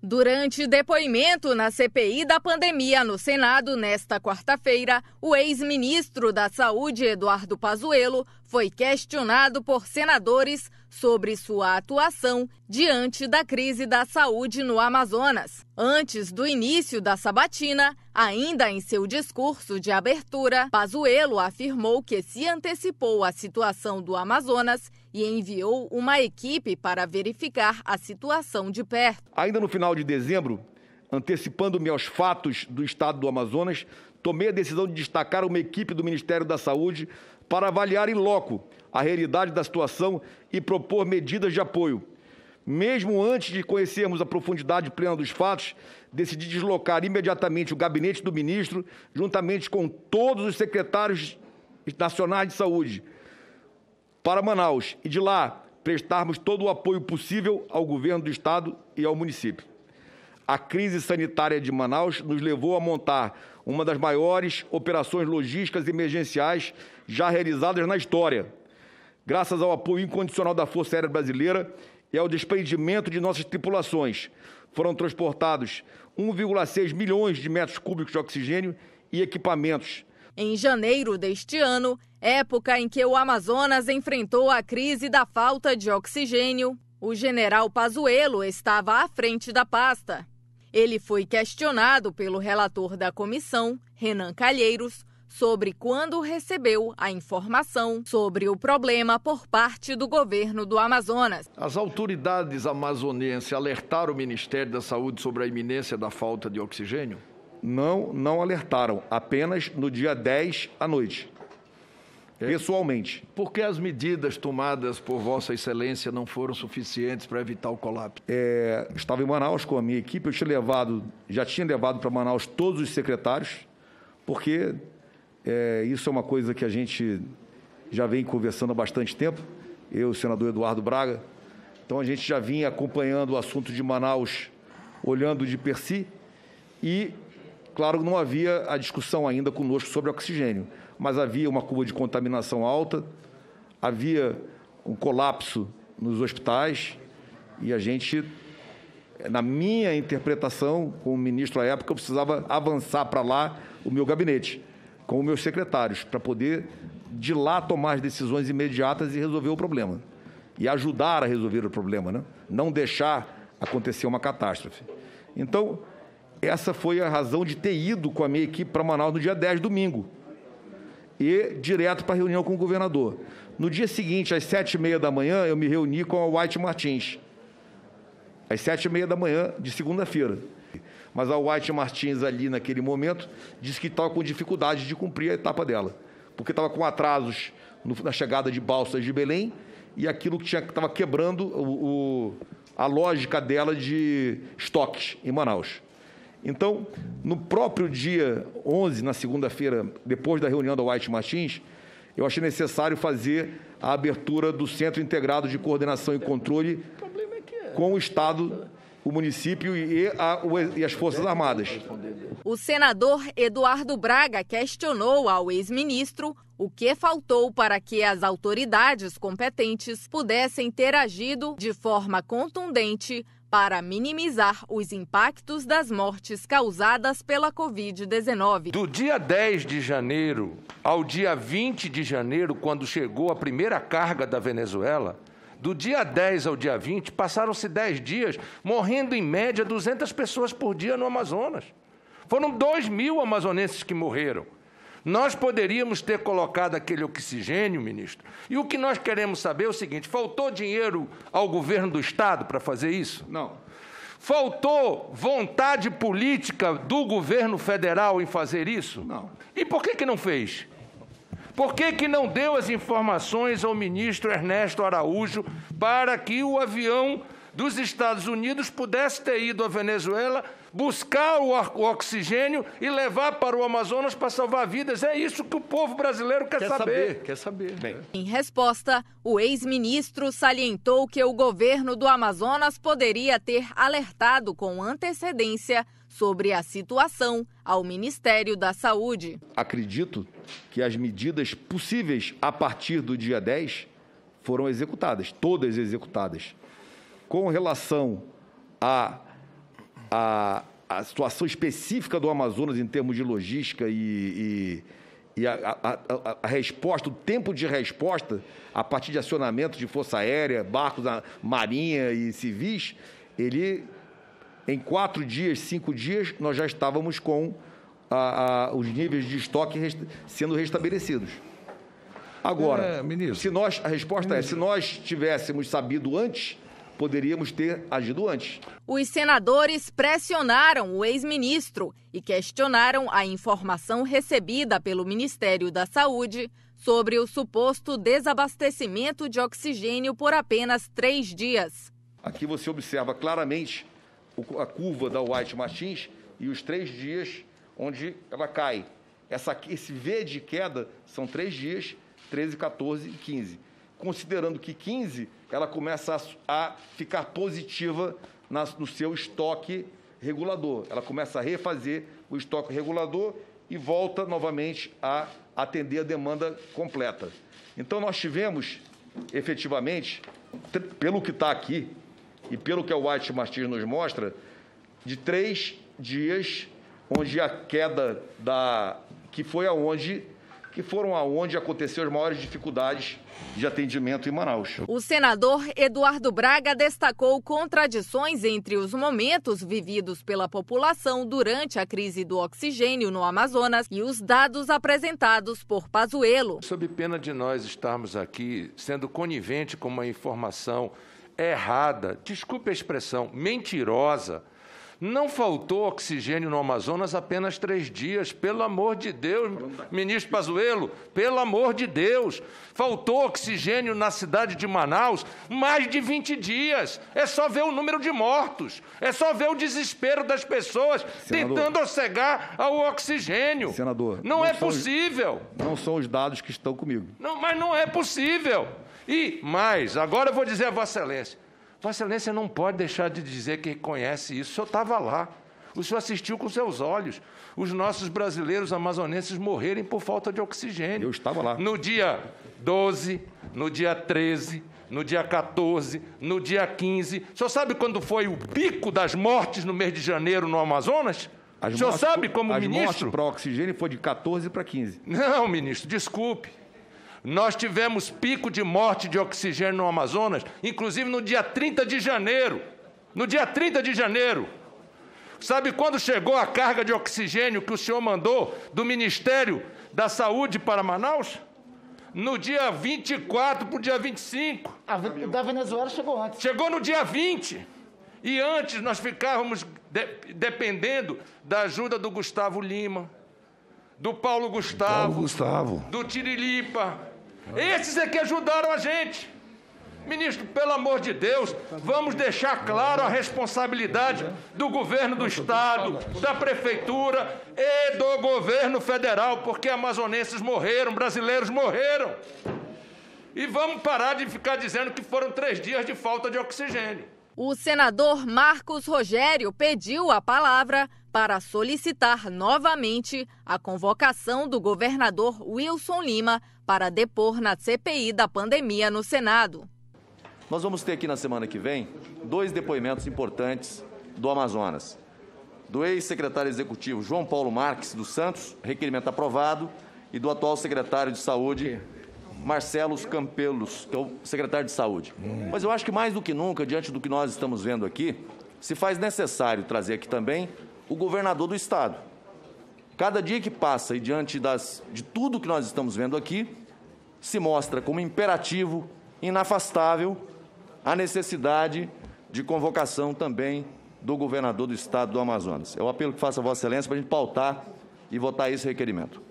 Durante depoimento na CPI da pandemia no Senado nesta quarta-feira, o ex-ministro da Saúde, Eduardo Pazuello, foi questionado por senadores sobre sua atuação diante da crise da saúde no Amazonas. Antes do início da sabatina, ainda em seu discurso de abertura, Pazuello afirmou que se antecipou à situação do Amazonas e enviou uma equipe para verificar a situação de perto. Ainda no final de dezembro, antecipando-me aos fatos do estado do Amazonas, tomei a decisão de destacar uma equipe do Ministério da Saúde para avaliar em loco a realidade da situação e propor medidas de apoio. Mesmo antes de conhecermos a profundidade plena dos fatos, decidi deslocar imediatamente o gabinete do ministro, juntamente com todos os secretários nacionais de saúde, para Manaus e de lá prestarmos todo o apoio possível ao governo do estado e ao município. A crise sanitária de Manaus nos levou a montar uma das maiores operações logísticas emergenciais já realizadas na história. Graças ao apoio incondicional da Força Aérea Brasileira e ao desprendimento de nossas tripulações, foram transportados 1,6 milhões de metros cúbicos de oxigênio e equipamentos. Em janeiro deste ano, época em que o Amazonas enfrentou a crise da falta de oxigênio, o general Pazuello estava à frente da pasta. Ele foi questionado pelo relator da comissão, Renan Calheiros, sobre quando recebeu a informação sobre o problema por parte do governo do Amazonas. As autoridades amazonenses alertaram o Ministério da Saúde sobre a iminência da falta de oxigênio? Não alertaram, apenas no dia 10 à noite, pessoalmente. Por que as medidas tomadas por Vossa Excelência não foram suficientes para evitar o colapso? Estava em Manaus com a minha equipe, já tinha levado para Manaus todos os secretários, porque isso é uma coisa que a gente já vem conversando há bastante tempo, eu e o senador Eduardo Braga. Então a gente já vinha acompanhando o assunto de Manaus, olhando de per si, e claro, não havia a discussão ainda conosco sobre oxigênio, mas havia uma curva de contaminação alta, havia um colapso nos hospitais e a gente, na minha interpretação, como ministro à época, eu precisava avançar para lá o meu gabinete, com os meus secretários, para poder de lá tomar as decisões imediatas e resolver o problema. E ajudar a resolver o problema, né? Não deixar acontecer uma catástrofe. Então, essa foi a razão de ter ido com a minha equipe para Manaus no dia 10, domingo, e direto para a reunião com o governador. No dia seguinte, às 7h30 da manhã, eu me reuni com a White Martins, às 7h30 da manhã de segunda-feira. Mas a White Martins, ali naquele momento, disse que estava com dificuldade de cumprir a etapa dela, porque estava com atrasos na chegada de balsas de Belém e aquilo que estava quebrando a lógica dela de estoques em Manaus. Então, no próprio dia 11, na segunda-feira, depois da reunião da White Martins, eu achei necessário fazer a abertura do Centro Integrado de Coordenação e Controle com o Estado, o município e as Forças Armadas. O senador Eduardo Braga questionou ao ex-ministro o que faltou para que as autoridades competentes pudessem ter agido de forma contundente para minimizar os impactos das mortes causadas pela Covid-19. Do dia 10 de janeiro ao dia 20 de janeiro, quando chegou a primeira carga da Venezuela, do dia 10 ao dia 20, passaram-se 10 dias, morrendo em média 200 pessoas por dia no Amazonas. Foram 2.000 amazonenses que morreram. Nós poderíamos ter colocado aquele oxigênio, ministro. E o que nós queremos saber é o seguinte: faltou dinheiro ao governo do Estado para fazer isso? Não. Faltou vontade política do governo federal em fazer isso? Não. E por que não fez? Por que não deu as informações ao ministro Ernesto Araújo para que o avião dos Estados Unidos pudesse ter ido à Venezuela buscar o oxigênio e levar para o Amazonas para salvar vidas? É isso que o povo brasileiro quer saber. Quer saber. Bem. Em resposta, o ex-ministro salientou que o governo do Amazonas poderia ter alertado com antecedência sobre a situação ao Ministério da Saúde. Acredito que as medidas possíveis a partir do dia 10 foram executadas, todas executadas. Com relação a a situação específica do Amazonas em termos de logística e a resposta, o tempo de resposta, a partir de acionamento de força aérea, barcos da marinha e civis, em 4 dias, 5 dias, nós já estávamos com os níveis de estoque sendo restabelecidos. Agora, a resposta é, se nós tivéssemos sabido antes, poderíamos ter agido antes. Os senadores pressionaram o ex-ministro e questionaram a informação recebida pelo Ministério da Saúde sobre o suposto desabastecimento de oxigênio por apenas 3 dias. Aqui você observa claramente a curva da White Martins e os 3 dias onde ela cai. Esse V de queda são 3 dias, 13, 14 e 15. Considerando que 15, ela começa a ficar positiva no seu estoque regulador. Ela começa a refazer o estoque regulador e volta novamente a atender a demanda completa. Então, nós tivemos, efetivamente, pelo que está aqui e pelo que a White Martins nos mostra, de 3 dias onde a queda que foram aonde aconteceram as maiores dificuldades de atendimento em Manaus. O senador Eduardo Braga destacou contradições entre os momentos vividos pela população durante a crise do oxigênio no Amazonas e os dados apresentados por Pazuello. Sob pena de nós estarmos aqui sendo conivente com uma informação errada, desculpe a expressão, mentirosa. Não faltou oxigênio no Amazonas apenas 3 dias, pelo amor de Deus, ministro Pazuello, pelo amor de Deus. Faltou oxigênio na cidade de Manaus mais de 20 dias. É só ver o número de mortos, é só ver o desespero das pessoas tentando assegar ao oxigênio. Senador, não é possível. Não são os dados que estão comigo. Não, mas não é possível. E mais, agora eu vou dizer a Vossa Excelência. Vossa Excelência não pode deixar de dizer que conhece isso. O senhor estava lá. O senhor assistiu com seus olhos os nossos brasileiros amazonenses morrerem por falta de oxigênio. Eu estava lá. No dia 12, no dia 13, no dia 14, no dia 15. O senhor sabe quando foi o pico das mortes no mês de janeiro no Amazonas? O senhor sabe como ministro? As mortes para oxigênio foi de 14 para 15. Não, ministro, desculpe. Nós tivemos pico de morte de oxigênio no Amazonas, inclusive no dia 30 de janeiro. No dia 30 de janeiro. Sabe quando chegou a carga de oxigênio que o senhor mandou do Ministério da Saúde para Manaus? No dia 24 para o dia 25. O da Venezuela chegou antes. Chegou no dia 20. E antes nós ficávamos dependendo da ajuda do Gustavo Lima, do Paulo Gustavo, do Tiriripa. Esses é que ajudaram a gente. Ministro, pelo amor de Deus, vamos deixar claro a responsabilidade do governo do Estado, da Prefeitura e do governo federal, porque amazonenses morreram, brasileiros morreram. E vamos parar de ficar dizendo que foram 3 dias de falta de oxigênio. O senador Marcos Rogério pediu a palavra para solicitar novamente a convocação do governador Wilson Lima para depor na CPI da pandemia no Senado. Nós vamos ter aqui na semana que vem 2 depoimentos importantes do Amazonas. Do ex-secretário executivo João Paulo Marques dos Santos, requerimento aprovado, e do atual secretário de Saúde, Marcelo Campelos, que é o secretário de Saúde. Mas eu acho que mais do que nunca, diante do que nós estamos vendo aqui, se faz necessário trazer aqui também o governador do Estado. Cada dia que passa e diante de tudo que nós estamos vendo aqui, se mostra como imperativo, inafastável, a necessidade de convocação também do governador do Estado do Amazonas. É o apelo que faço a Vossa Excelência para a gente pautar e votar esse requerimento.